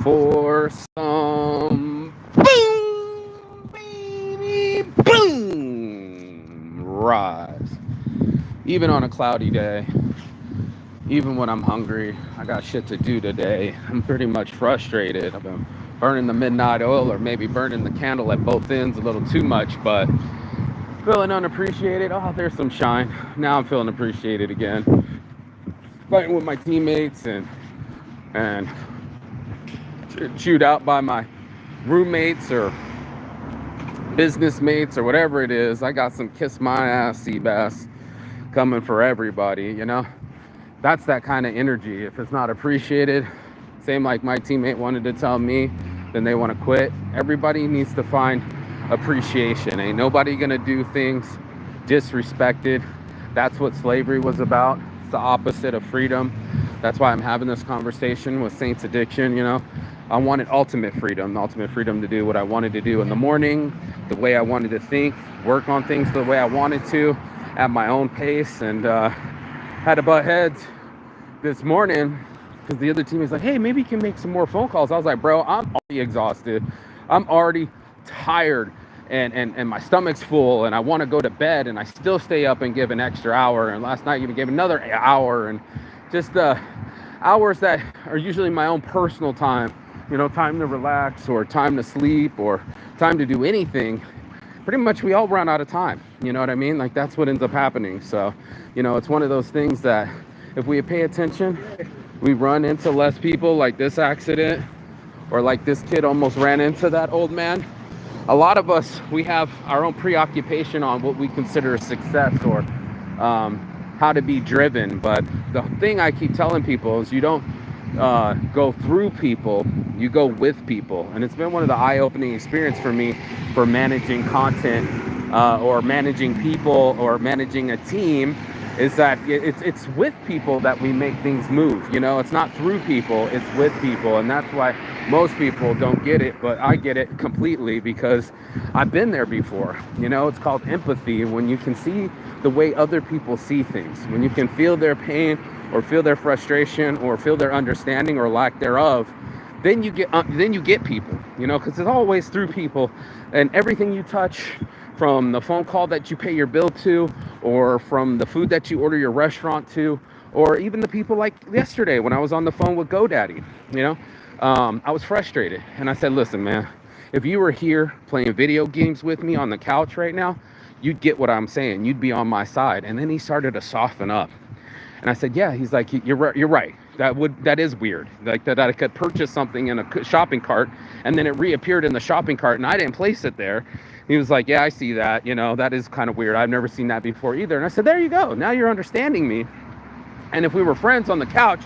for some boom, baby, boom, rise. Even on a cloudy day, even when I'm hungry, I got shit to do today. I'm pretty much frustrated. I've been burning the midnight oil, or maybe burning the candle at both ends a little too much, but feeling unappreciated. Oh, there's some shine. Now I'm feeling appreciated again. Fighting with my teammates and chewed out by my roommates or business mates or whatever it is. I got some kiss my ass sea bass coming for everybody, you know? That's that kind of energy. If it's not appreciated, same like my teammate wanted to tell me, then they want to quit. Everybody needs to find appreciation. Ain't nobody gonna do things disrespected. That's what slavery was about. It's the opposite of freedom. That's why I'm having this conversation with Saints Addiction, you know? I wanted ultimate freedom to do what I wanted to do in the morning, the way I wanted to think, work on things the way I wanted to, at my own pace, and had to butt heads this morning because the other team is like, hey, maybe you can make some more phone calls. I was like, bro, I'm already exhausted. I'm already tired and my stomach's full and I want to go to bed, and I still stay up and give an extra hour. And last night even gave another hour, and just hours that are usually my own personal time, you know, time to relax or time to sleep or time to do anything. Pretty much we all run out of time, you know what I mean? Like, that's what ends up happening. So, you know, it's one of those things that if we pay attention, we run into less people like this accident, or like this kid almost ran into that old man. A lot of us, we have our own preoccupation on what we consider a success, or how to be driven. But the thing I keep telling people is you don't go through people, you go with people. And it's been one of the eye-opening experience for me for managing content or managing people or managing a team, is that it's with people that we make things move. You know, it's not through people, it's with people. And that's why most people don't get it, but I get it completely because I've been there before. You know, it's called empathy. When you can see the way other people see things, when you can feel their pain or feel their frustration or feel their understanding or lack thereof, then you get people, you know, because it's always through people. And everything you touch, from the phone call that you pay your bill to, or from the food that you order your restaurant to, or even the people like yesterday when I was on the phone with GoDaddy, you know, I was frustrated. And I said, listen, man, if you were here playing video games with me on the couch right now, you'd get what I'm saying. You'd be on my side. And then he started to soften up. And I said, yeah. He's like, you're right. That is weird. Like that I could purchase something in a shopping cart and then it reappeared in the shopping cart and I didn't place it there. He was like, yeah, I see that. You know, that is kind of weird. I've never seen that before either. And I said, there you go. Now you're understanding me. And if we were friends on the couch,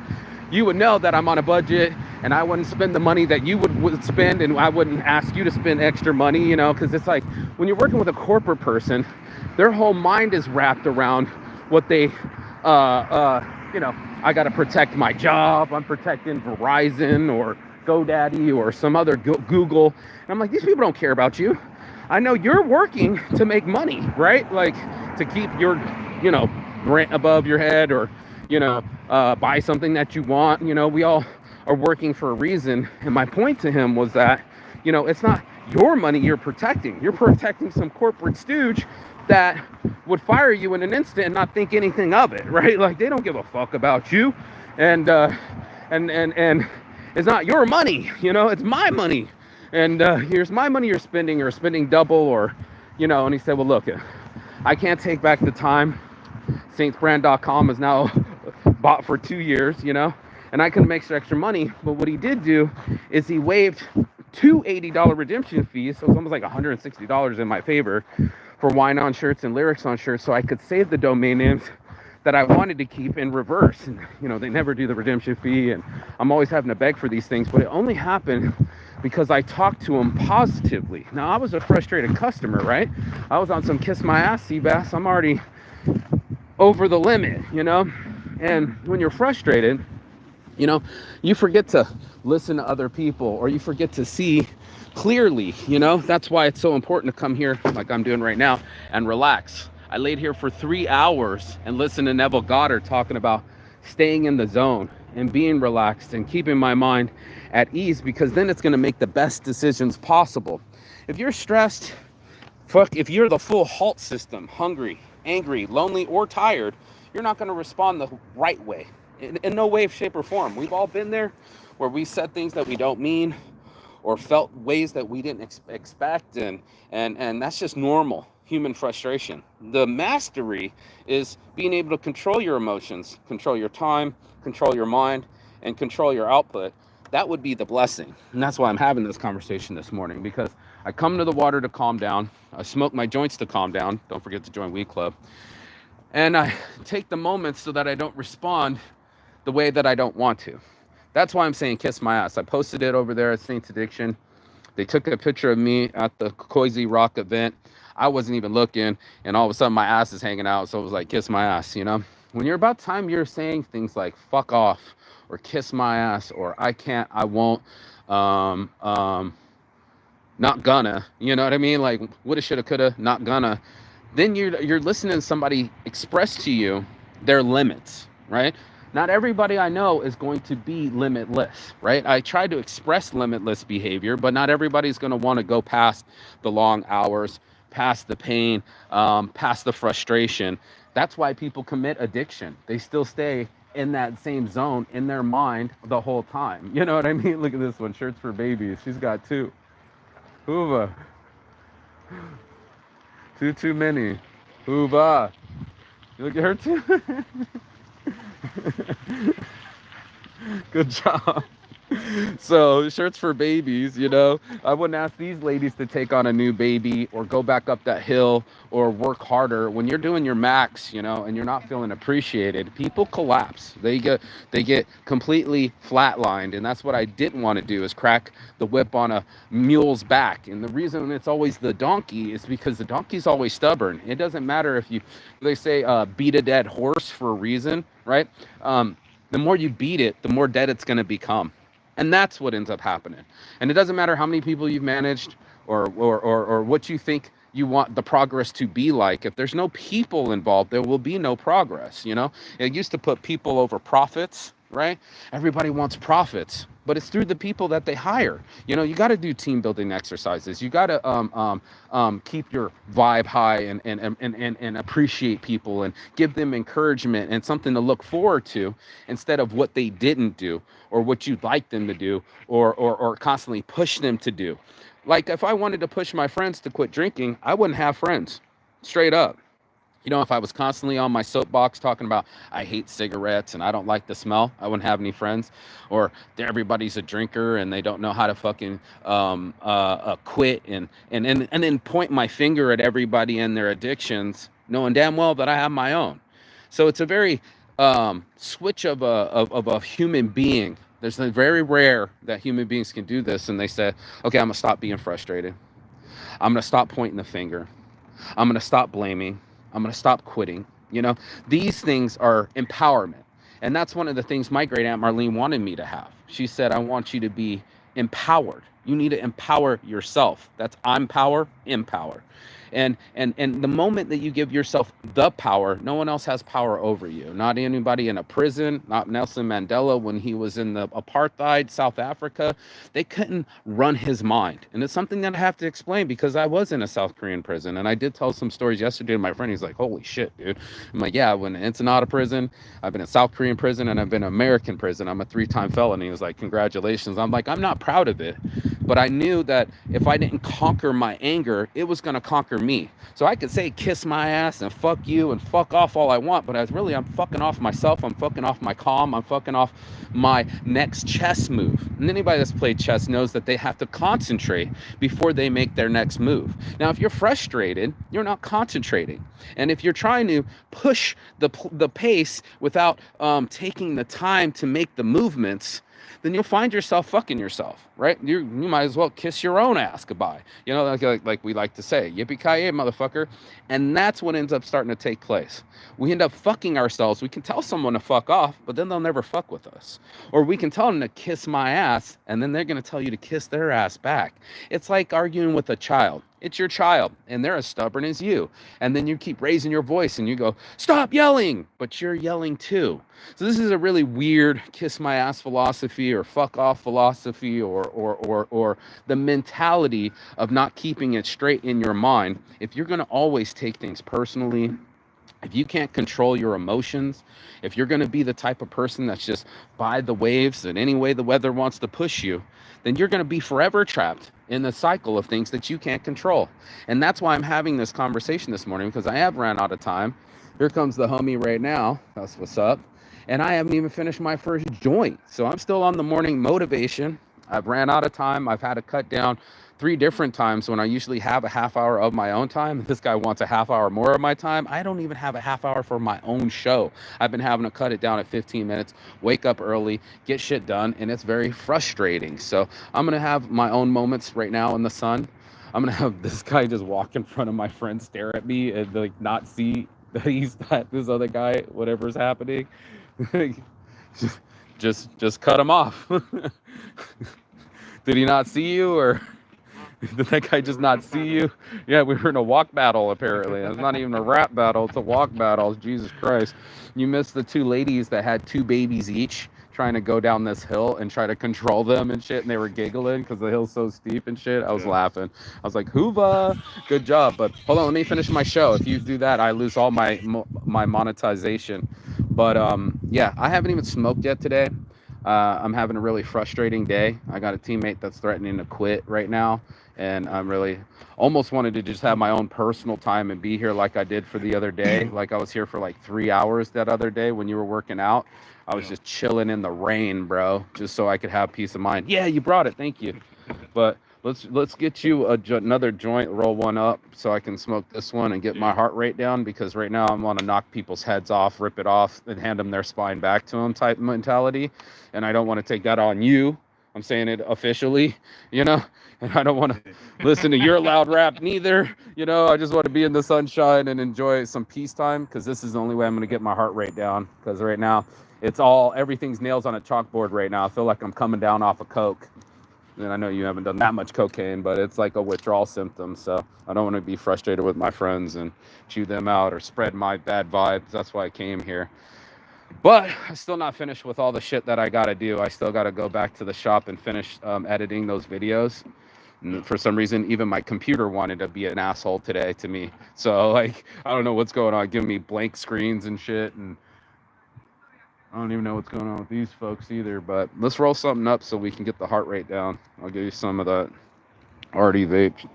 you would know that I'm on a budget and I wouldn't spend the money that you would spend, and I wouldn't ask you to spend extra money, you know, because it's like when you're working with a corporate person, their whole mind is wrapped around what they, you know, I got to protect my job. I'm protecting Verizon or GoDaddy or some other Google. And I'm like, these people don't care about you. I know you're working to make money, right? Like to keep your, you know, rent above your head, or, you know, buy something that you want. You know, we all are working for a reason. And my point to him was that, you know, it's not your money you're protecting. You're protecting some corporate stooge that would fire you in an instant and not think anything of it, right? Like they don't give a fuck about you. And it's not your money, you know, it's my money. And here's my money you're spending double, or, you know. And he said, well, look, I can't take back the time. saintsbrand.com is now bought for 2 years, you know, and I couldn't make some extra money. But what he did do is he waived two $80 redemption fees. So it's almost like $160 in my favor for wine on shirts and lyrics on shirts. So I could save the domain names that I wanted to keep in reverse. And, you know, they never do the redemption fee. And I'm always having to beg for these things, but it only happened because I talked to him positively. Now, I was a frustrated customer, right? I was on some kiss my ass sea bass. I'm already over the limit, you know? And when you're frustrated, you know, you forget to listen to other people, or you forget to see clearly, you know? That's why it's so important to come here, like I'm doing right now, and relax. I laid here for 3 hours and listened to Neville Goddard talking about staying in the zone. and being relaxed and keeping my mind at ease, because then it's going to make the best decisions possible. If you're stressed, fuck, if you're the full halt system, hungry, angry, lonely, or tired, you're not going to respond the right way. In no way, shape, or form. We've all been there where we said things that we don't mean or felt ways that we didn't expect, and that's just normal human frustration. The mastery is being able to control your emotions, control your time, control your mind, and control your output. That would be the blessing. And that's why I'm having this conversation this morning, because I come to the water to calm down. I smoke my joints to calm down. Don't forget to join Weed Club. And I take the moments so that I don't respond the way that I don't want to. That's why I'm saying kiss my ass. I posted it over there at Saints Addiction. They took a picture of me at the Cozy Rock event. I wasn't even looking, and all of a sudden my ass is hanging out. So it was like, kiss my ass, you know? When you're about time, you're saying things like fuck off, or kiss my ass, or I can't, I won't, not gonna, you know what I mean? Like woulda, shoulda, coulda, not gonna. Then you're listening to somebody express to you their limits, right? Not everybody I know is going to be limitless, right? I try to express limitless behavior, but not everybody's going to want to go past the long hours, past the pain, past the frustration. That's why people commit addiction. They still stay in that same zone in their mind the whole time. You know what I mean? Look at this one, Shirts for Babies. She's got two. Hoova. Too many. Hoova. You look at her too. Good job. So Shirts for Babies, you know, I wouldn't ask these ladies to take on a new baby or go back up that hill or work harder. When you're doing your max, you know, and you're not feeling appreciated, people collapse. They get completely flatlined, and that's what I didn't want to do, is crack the whip on a mule's back. And the reason it's always the donkey is because the donkey's always stubborn. It doesn't matter if they say beat a dead horse for a reason, right? The more you beat it, the more dead it's going to become. And that's what ends up happening. And it doesn't matter how many people you've managed or what you think you want the progress to be like. If there's no people involved, there will be no progress, you know? It used to put people over profits, right? Everybody wants profits, but it's through the people that they hire. You know, you got to do team building exercises. You got to keep your vibe high and appreciate people and give them encouragement and something to look forward to, instead of what they didn't do or what you'd like them to do, or constantly push them to do. Like if I wanted to push my friends to quit drinking, I wouldn't have friends, straight up. You know, if I was constantly on my soapbox talking about I hate cigarettes and I don't like the smell, I wouldn't have any friends. Or everybody's a drinker and they don't know how to fucking quit, and then point my finger at everybody and their addictions, knowing damn well that I have my own. So it's a very switch of a human being. There's a very rare that human beings can do this, and they say, okay, I'm gonna stop being frustrated. I'm gonna stop pointing the finger. I'm gonna stop blaming. I'm going to stop quitting. You know, these things are empowerment. And that's one of the things my great aunt Marlene wanted me to have. She said, I want you to be empowered. You need to empower yourself. That's I'm power, empower. And the moment that you give yourself the power, no one else has power over you. Not anybody in a prison, not Nelson Mandela when he was in the apartheid South Africa. They couldn't run his mind. And it's something that I have to explain, because I was in a South Korean prison. And I did tell some stories yesterday to my friend. He's like, holy shit, dude. I'm like, yeah, when it's not a prison, I've been in South Korean prison and I've been in American prison. I'm a 3-time felon. He was like, congratulations. I'm like, I'm not proud of it. But I knew that if I didn't conquer my anger, it was going to conquer me. So I could say kiss my ass and fuck you and fuck off all I want, but I'm fucking off myself. I'm fucking off my calm. I'm fucking off my next chess move. And anybody that's played chess knows that they have to concentrate before they make their next move. Now, if you're frustrated, you're not concentrating. And if you're trying to push the pace without taking the time to make the movements, then you'll find yourself fucking yourself, right? You might as well kiss your own ass goodbye. You know, like we like to say, yippee-ki-yay, motherfucker. And that's what ends up starting to take place. We end up fucking ourselves. We can tell someone to fuck off, but then they'll never fuck with us. Or we can tell them to kiss my ass, and then they're going to tell you to kiss their ass back. It's like arguing with a child. It's your child, and they're as stubborn as you. And then you keep raising your voice and you go, stop yelling, but you're yelling too. So this is a really weird kiss my ass philosophy or fuck off philosophy or the mentality of not keeping it straight in your mind. If you're going to always take things personally, if you can't control your emotions, if you're going to be the type of person that's just by the waves and any way the weather wants to push you, then you're going to be forever trapped in the cycle of things that you can't control. And that's why I'm having this conversation this morning, because I have ran out of time. Here comes the homie right now. That's what's up. And I haven't even finished my first joint. So I'm still on the morning motivation. I've ran out of time. I've had to cut down 3 different times when I usually have a half hour of my own time. This guy wants a half hour more of my time. I don't even have a half hour for my own show. I've been having to cut it down at 15 minutes, wake up early, get shit done, and it's very frustrating. So I'm going to have my own moments right now in the sun. I'm going to have this guy just walk in front of my friend, stare at me, and like not see that he's not this other guy, whatever's happening. just cut him off. Did he not see you, or did that guy just not see you? Yeah, we were in a walk battle, apparently. It's not even a rap battle, it's a walk battle. Jesus Christ. You missed the 2 ladies that had 2 babies each trying to go down this hill and try to control them and shit, and they were giggling because the hill's so steep and shit. I was laughing. I was like, Hoova, good job. But hold on, let me finish my show. If you do that, I lose all my monetization. But yeah, I haven't even smoked yet today. I'm having a really frustrating day. I got a teammate that's threatening to quit right now, and I'm really almost wanted to just have my own personal time and be here like I did for the other day. Like I was here for like 3 hours that other day when you were working out. I was just chilling in the rain, bro, just so I could have peace of mind. Yeah, you brought it. Thank you. But let's get you another joint, roll one up so I can smoke this one and get my heart rate down, because right now I'm on a knock people's heads off, rip it off, and hand them their spine back to them type mentality. And I don't want to take that on you. I'm saying it officially, you know, and I don't want to listen to your loud rap neither. You know, I just want to be in the sunshine and enjoy some peacetime, because this is the only way I'm going to get my heart rate down, because right now everything's nails on a chalkboard right now. I feel like I'm coming down off of coke. And I know you haven't done that much cocaine, but it's like a withdrawal symptom. So I don't want to be frustrated with my friends and chew them out or spread my bad vibes. That's why I came here. But I'm still not finished with all the shit that I got to do. I still got to go back to the shop and finish editing those videos. And for some reason, even my computer wanted to be an asshole today to me. So, like, I don't know what's going on. Giving me blank screens and shit. And I don't even know what's going on with these folks either, but let's roll something up so we can get the heart rate down. I'll give you some of that RD vape.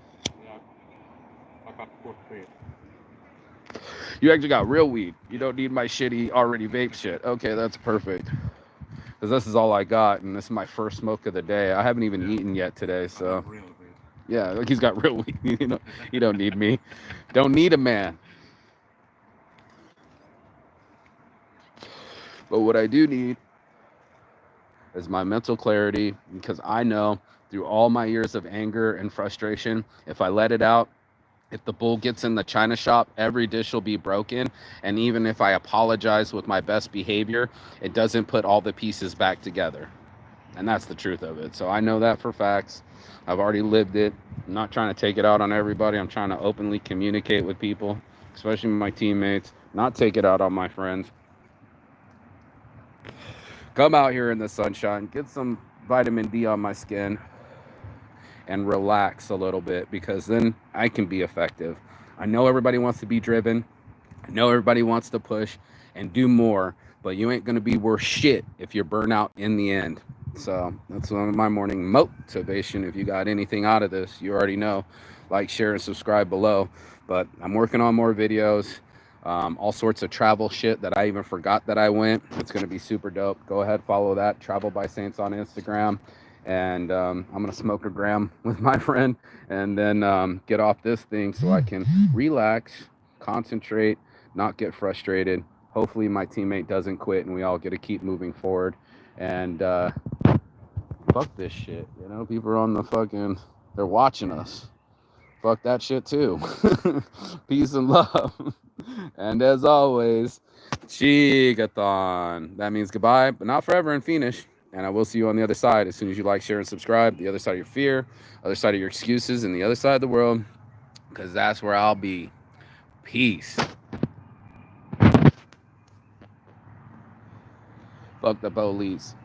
You actually got real weed. You don't need my shitty already vape shit. Okay, that's perfect. Because this is all I got, and this is my first smoke of the day. I haven't even eaten yet today, so. Yeah, like he's got real weed. You don't need me. Don't need a man. But what I do need is my mental clarity, because I know through all my years of anger and frustration, if I let it out, if the bull gets in the china shop, every dish will be broken. And even if I apologize with my best behavior, it doesn't put all the pieces back together. And that's the truth of it. So I know that for facts. I've already lived it. I'm not trying to take it out on everybody. I'm trying to openly communicate with people, especially my teammates, not take it out on my friends. Come out here in the sunshine, get some vitamin D on my skin, and relax a little bit, because then I can be effective. I know everybody wants to be driven. I know everybody wants to push and do more, but you ain't going to be worth shit if you're burnt out in the end. So that's my morning motivation. If you got anything out of this, you already know. Like, share, and subscribe below. But I'm working on more videos. All sorts of travel shit that I even forgot that I went. It's going to be super dope. Go ahead, follow that. Travel by Saints on Instagram. And I'm going to smoke a gram with my friend and then get off this thing so I can relax, concentrate, not get frustrated. Hopefully my teammate doesn't quit and we all get to keep moving forward. And fuck this shit. You know, people are on the fucking, they're watching us. Fuck that shit too. Peace and love. And as always, Chigathon. That means goodbye, but not forever and finish. And I will see you on the other side as soon as you like, share, and subscribe. The other side of your fear, other side of your excuses, and the other side of the world. because that's where I'll be. Peace. Fuck the police.